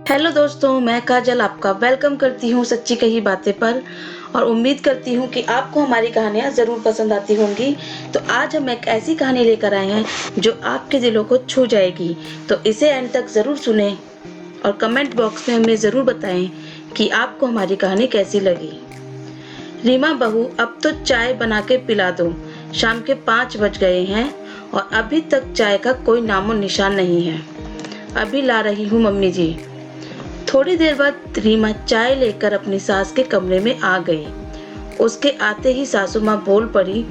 Hello दोस्तों, मैं काजल आपका वेलकम करती हूँ सच्ची कही बातें पर। और उम्मीद करती हूँ कि आपको हमारी कहानियाँ ज़रूर पसंद आती होंगी। तो आज हम एक ऐसी कहानी लेकर आए हैं जो आपके दिलों को छू जाएगी। तो इसे एंड तक ज़रूर सुने और कमेंट बॉक्स में हमें ज़रूर बताएं कि आपको हमारी कहानी कैसी लगी। रीमा बहू, अब तो चाय बना के पिला दो। शाम के 5 बज गए हैं और अभी तक चाय का कोई नामो निशान नहीं है। अभी ला रही हूँ मम्मी जी। थोड़ी देर बाद रीमा चाय लेकर अपनी सास के कमरे में आ गई। उसके आते ही सासू माँ बोल पड़ी,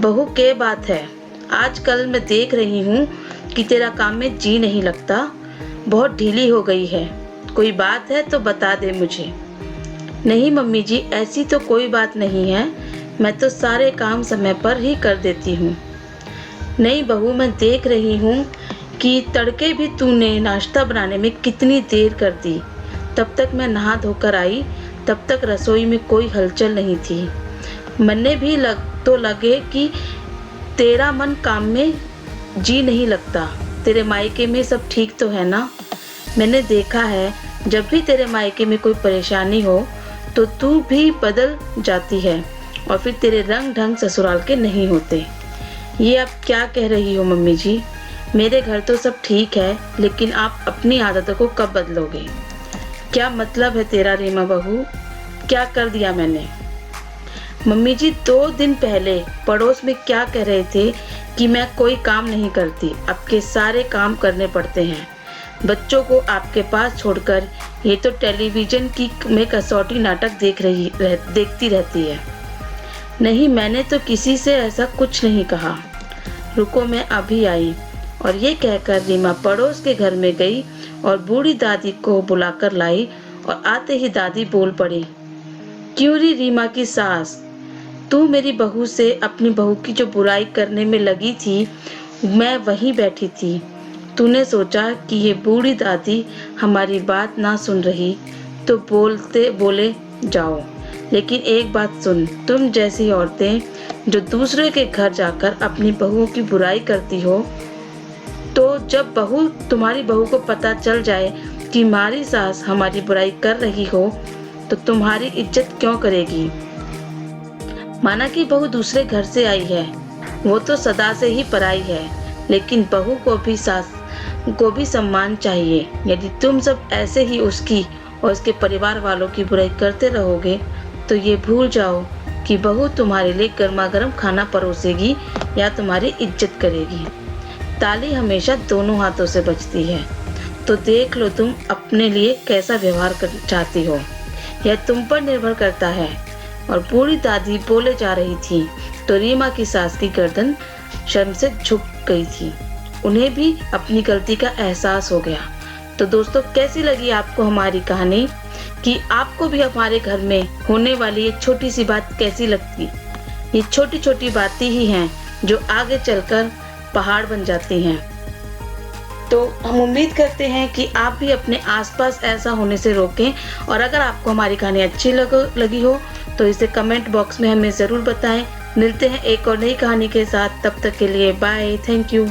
बहू क्या बात है? आजकल मैं देख रही हूँ कि तेरा काम में जी नहीं लगता, बहुत ढीली हो गई है। कोई बात है तो बता दे मुझे। नहीं मम्मी जी, ऐसी तो कोई बात नहीं है, मैं तो सारे काम समय पर ही कर देती हूँ। नहीं बहू, मैं देख रही हूँ कि तड़के भी तूने नाश्ता बनाने में कितनी देर कर दी। तब तक मैं नहा धोकर आई, तब तक रसोई में कोई हलचल नहीं थी। मन्ने भी लगे कि तेरा मन काम में जी नहीं लगता। तेरे मायके में सब ठीक तो है ना? मैंने देखा है, जब भी तेरे मायके में कोई परेशानी हो तो तू भी बदल जाती है और फिर तेरे रंग ढंग ससुराल के नहीं होते। ये आप क्या कह रही हो मम्मी जी? मेरे घर तो सब ठीक है, लेकिन आप अपनी आदतों को कब बदलोगे? क्या मतलब है तेरा रीमा बहू? क्या कर दिया मैंने? मम्मी जी, 2 दिन पहले पड़ोस में क्या कह रहे थे कि मैं कोई काम नहीं करती, आपके सारे काम करने पड़ते हैं। बच्चों को आपके पास छोड़कर ये तो टेलीविजन में कसौटी नाटक देखती रहती है। नहीं, मैंने तो किसी से ऐसा कुछ नहीं कहा। रुको, मैं अभी आई। और ये कहकर रीमा पड़ोस के घर में गई और बूढ़ी दादी को बुलाकर लाई। और आते ही दादी बोल पड़ी, क्यों री रीमा की सास, तू मेरी बहू से अपनी बहू की जो बुराई करने में लगी थी, मैं वहीं बैठी थी। तूने सोचा कि ये बूढ़ी दादी हमारी बात ना सुन रही तो बोले जाओ। लेकिन एक बात सुन, तुम जैसी औरतें जो दूसरे के घर जाकर अपनी बहुओं की बुराई करती हो, तो जब तुम्हारी बहू को पता चल जाए कि हमारी सास हमारी बुराई कर रही हो तो तुम्हारी इज्जत क्यों करेगी? माना कि बहू दूसरे घर से आई है, वो तो सदा से ही पराई है, लेकिन बहू को भी सास को भी सम्मान चाहिए। यदि तुम सब ऐसे ही उसकी और उसके परिवार वालों की बुराई करते रहोगे तो ये भूल जाओ कि बहू तुम्हारे लिए गर्मा गर्म खाना परोसेगी या तुम्हारी इज्जत करेगी। ताली हमेशा दोनों हाथों से बजती है। तो देख लो तुम अपने लिए कैसा व्यवहार चाहती हो, यह तुम पर निर्भर करता है। और बूढ़ी दादी बोले जा रही थी तो रीमा की सास की गर्दन शर्म से झुक गई थी। उन्हें भी अपनी गलती का एहसास हो गया। तो दोस्तों, कैसी लगी आपको हमारी कहानी? कि आपको भी हमारे घर में होने वाली ये छोटी सी बात कैसी लगती? ये छोटी छोटी बातें ही हैं जो आगे चलकर पहाड़ बन जाती हैं। तो हम उम्मीद करते हैं कि आप भी अपने आसपास ऐसा होने से रोकें। और अगर आपको हमारी कहानी अच्छी लगी हो तो इसे कमेंट बॉक्स में हमें ज़रूर बताएं। मिलते हैं एक और नई कहानी के साथ, तब तक के लिए बाय, थैंक यू।